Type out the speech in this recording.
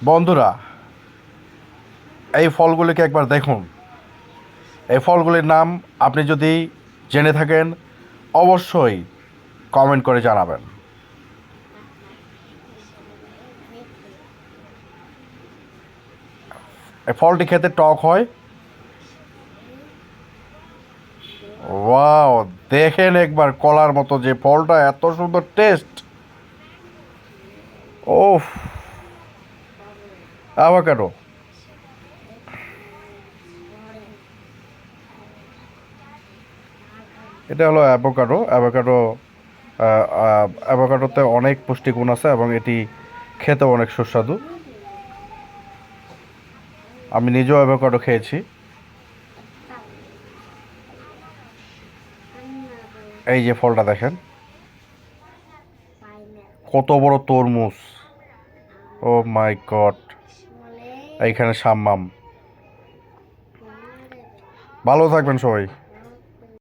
বন্ধুরা, এই ফলগুলিকে একবার দেখুন। এই ফলগুলির নাম আপনি যদি জেনে থাকেন অবশ্যই কমেন্ট করে জানাবেন। এই ফলটি খেতে টক হয়। ওয়াও, দেখেন একবার কলার মতো যে ফলটা, এত সুন্দর টেস্ট। ওফ, অ্যাভোকাডো। এটা হলো অ্যাভোকাডো। অ্যাভোকাডোতে অনেক পুষ্টিগুণ আছে এবং এটি খেতেও অনেক সুস্বাদু। আমি নিজেও অ্যাভোকাডো খেয়েছি। এই যে ফলটা দেখেন, কত বড় তরমুজ! ও মাই গড! এইখানে সাম্মাম। ভালো থাকবেন সবাই।